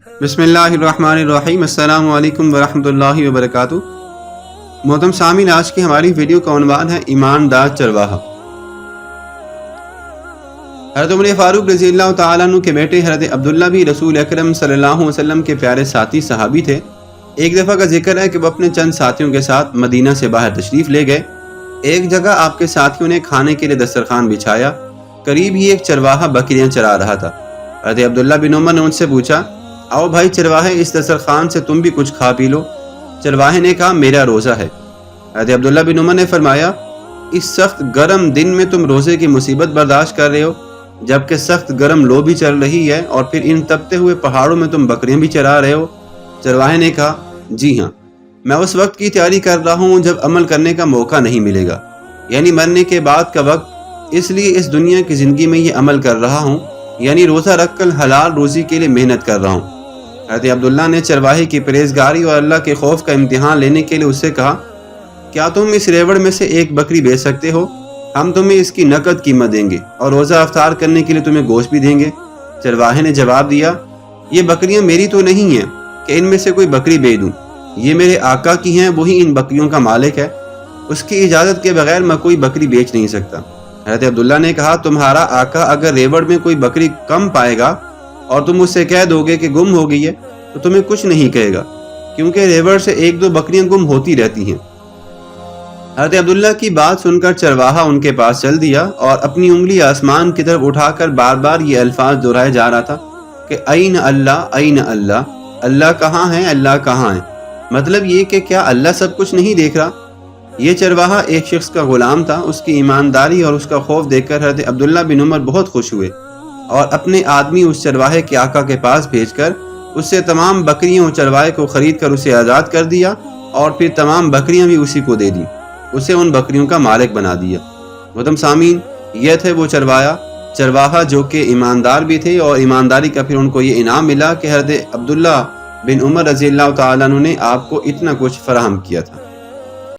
بسم اللہ الرحمن الرحیم۔ السلام علیکم ورحمۃ اللہ وبرکاتہ۔ محترم سامعین، آج کی ہماری ویڈیو کا عنوان ہے ایماندار چرواہا۔ حضرت عمر فاروق رضی اللہ تعالیٰ عنہ کے بیٹے حضرت عبداللہ بھی رسول اکرم صلی اللہ علیہ وسلم کے پیارے ساتھی صحابی تھے۔ ایک دفعہ کا ذکر ہے کہ وہ اپنے چند ساتھیوں کے ساتھ مدینہ سے باہر تشریف لے گئے۔ ایک جگہ آپ کے ساتھیوں نے کھانے کے لیے دسترخوان بچھایا۔ قریب ہی ایک چرواہا بکریاں چرا رہا تھا۔ حضرت عبداللہ بن عمر نے ان سے پوچھا، آؤ بھائی چرواہے، اس دسترخوان سے تم بھی کچھ کھا پی لو۔ چرواہے نے کہا، میرا روزہ ہے۔ حضرت عبداللہ بن عمر نے فرمایا، اس سخت گرم دن میں تم روزے کی مصیبت برداشت کر رہے ہو، جبکہ سخت گرم لو بھی چل رہی ہے، اور پھر ان تپتے ہوئے پہاڑوں میں تم بکریاں بھی چرا رہے ہو۔ چرواہے نے کہا، جی ہاں، میں اس وقت کی تیاری کر رہا ہوں جب عمل کرنے کا موقع نہیں ملے گا، یعنی مرنے کے بعد کا وقت۔ اس لیے اس دنیا کی زندگی میں یہ عمل کر رہا ہوں، یعنی روزہ رکھ کر حلال روزی کے لیے محنت کر رہا ہوں۔ حضرت عبداللہ نے چرواہے کی پرہیزگاری اور اللہ کے خوف کا امتحان لینے کے لیے اس سے کہا، کیا تم اس ریوڑ میں سے ایک بکری بیچ سکتے ہو؟ ہم تمہیں اس کی نقد قیمت دیں گے اور روزہ افطار کرنے کے لیے تمہیں گوشت بھی دیں گے۔ چرواہے نے جواب دیا، یہ بکریاں میری تو نہیں ہیں کہ ان میں سے کوئی بکری بیچ دوں، یہ میرے آقا کی ہیں، وہی ان بکریوں کا مالک ہے، اس کی اجازت کے بغیر میں کوئی بکری بیچ نہیں سکتا۔ حضرت عبداللہ نے کہا، تمہارا آقا اگر ریوڑ میں کوئی بکری کم پائے گا اور تم اس سے کہہ دو گے کہ گم ہو گئی ہے تو تمہیں کچھ نہیں کہے گا، کیونکہ ریوڑ سے ایک دو بکریاں گم ہوتی رہتی ہیں۔ حضرت عبداللہ کی بات سن کر چرواہا ان کے پاس چل دیا اور اپنی انگلی آسمان کی طرف اٹھا کر بار بار یہ الفاظ دہرائے جا رہا تھا کہ این اللہ، این اللہ، اللہ کہاں ہے، اللہ کہاں ہے۔ مطلب یہ کہ کیا اللہ سب کچھ نہیں دیکھ رہا؟ یہ چرواہا ایک شخص کا غلام تھا۔ اس کی ایمانداری اور اس کا خوف دیکھ کر حضرت عبداللہ بن عمر بہت خوش ہوئے اور اپنے آدمی اس چرواہے کے آقا کے پاس بھیج کر اس سے تمام بکریوں اور چرواہے کو خرید کر اسے آزاد کر دیا، اور پھر تمام بکریاں بھی اسی کو دے دیں، اسے ان بکریوں کا مالک بنا دیا۔ محترم سامعین، یہ تھے وہ چرواہا جو کہ ایماندار بھی تھے، اور ایمانداری کا پھر ان کو یہ انعام ملا کہ حضرت عبداللہ بن عمر رضی اللہ تعالیٰ عنہ نے آپ کو اتنا کچھ فراہم کیا تھا۔